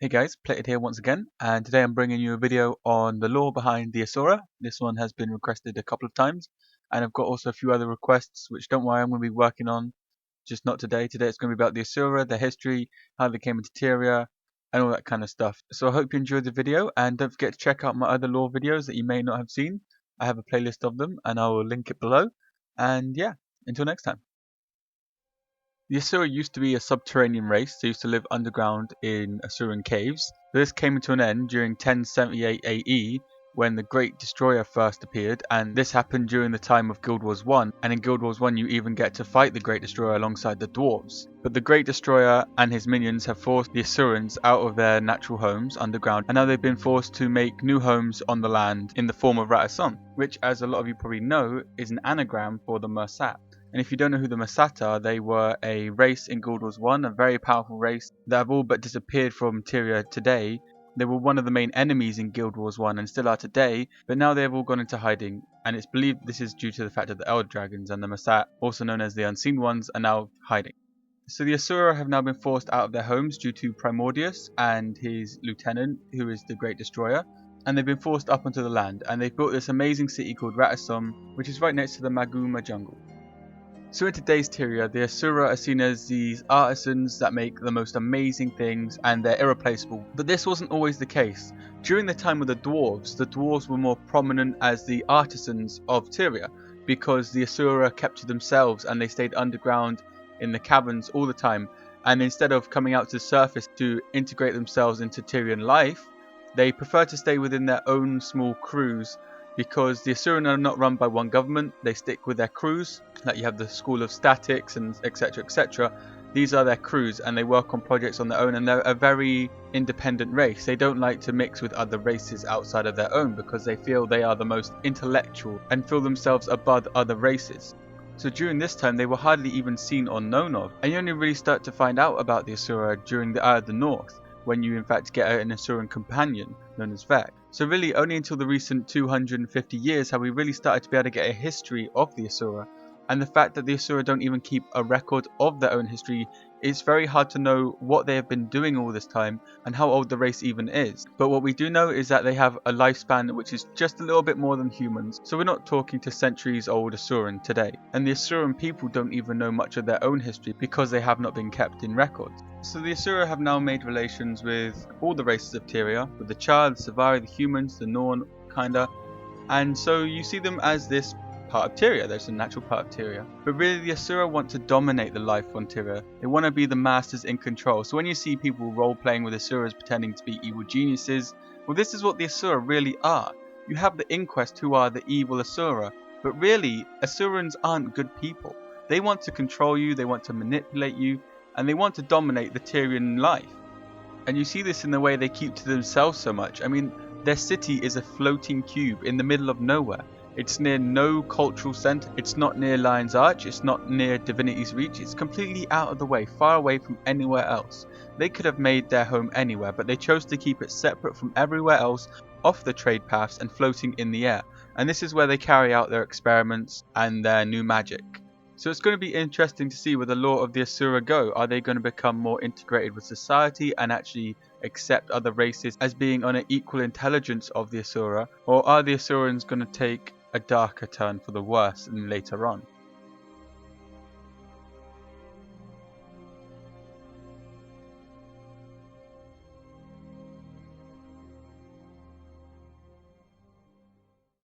Hey guys, Plated here once again, and today I'm bringing you a video on the lore behind the Asura. This one has been requested a couple of times, and I've got also a few other requests, which don't worry, I'm going to be working on, just not today. Today it's going to be about the Asura, their history, how they came into Tyria, and all that kind of stuff. So I hope you enjoyed the video, and don't forget to check out my other lore videos that you may not have seen. I have a playlist of them, and I will link it below. And yeah, until next time. The Asura used to be a subterranean race. They used to live underground in Asuran caves. This came to an end during 1078 AE when the Great Destroyer first appeared, and this happened during the time of Guild Wars 1, and in Guild Wars 1 you even get to fight the Great Destroyer alongside the dwarves. But the Great Destroyer and his minions have forced the Asurans out of their natural homes underground, and now they've been forced to make new homes on the land in the form of Ratason, which, as a lot of you probably know, is an anagram for the Mersat. And if you don't know who the Mersat are, they were a race in Guild Wars 1, a very powerful race that have all but disappeared from Tyria today. They were one of the main enemies in Guild Wars 1 and still are today, but now they have all gone into hiding, and it's believed this is due to the fact that the Elder Dragons and the Mersat, also known as the Unseen Ones, are now hiding. So the Asura have now been forced out of their homes due to Primordius and his lieutenant, who is the Great Destroyer, and they've been forced up onto the land, and they've built this amazing city called Ratasom, which is right next to the Maguma jungle. So in today's Tyria, the Asura are seen as these artisans that make the most amazing things and they're irreplaceable. But this wasn't always the case. During the time of the dwarves were more prominent as the artisans of Tyria because the Asura kept to themselves and they stayed underground in the caverns all the time. And instead of coming out to the surface to integrate themselves into Tyrian life, they prefer to stay within their own small crews because the Asuran are not run by one government. They stick with their crews. Like you have the School of Statics and etc. etc. These are their crews and they work on projects on their own, and they're a very independent race. They don't like to mix with other races outside of their own because they feel they are the most intellectual and feel themselves above other races. So during this time they were hardly even seen or known of, and you only really start to find out about the Asura during the Eye of the North, when you in fact get an Asuran companion known as Vec. So really only until the recent 250 years have we really started to be able to get a history of the Asura, and the fact that the Asura don't even keep a record of their own history, it's very hard to know what they have been doing all this time and how old the race even is. But what we do know is that they have a lifespan which is just a little bit more than humans, so we're not talking to centuries old Asuran today. And the Asuran people don't even know much of their own history because they have not been kept in records. So the Asura have now made relations with all the races of Tyria, with the Char, the Savari, the humans, the Norn, kinda, and so you see them as this part of Tyria. There's a natural part of Tyria. But really the Asura want to dominate the life on Tyria. They want to be the masters in control. So when you see people role-playing with Asuras pretending to be evil geniuses, well, this is what the Asura really are. You have the Inquest, who are the evil Asura, but really Asurans aren't good people. They want to control you, they want to manipulate you, and they want to dominate the Tyrian life. And you see this in the way they keep to themselves so much. I mean, their city is a floating cube in the middle of nowhere. It's near no cultural centre, it's not near Lion's Arch, it's not near Divinity's Reach, it's completely out of the way, far away from anywhere else. They could have made their home anywhere, but they chose to keep it separate from everywhere else, off the trade paths and floating in the air. And this is where they carry out their experiments and their new magic. So it's going to be interesting to see where the lore of the Asura go. Are they going to become more integrated with society and actually accept other races as being on an equal intelligence of the Asura? Or are the Asurans going to take a darker turn for the worse later on?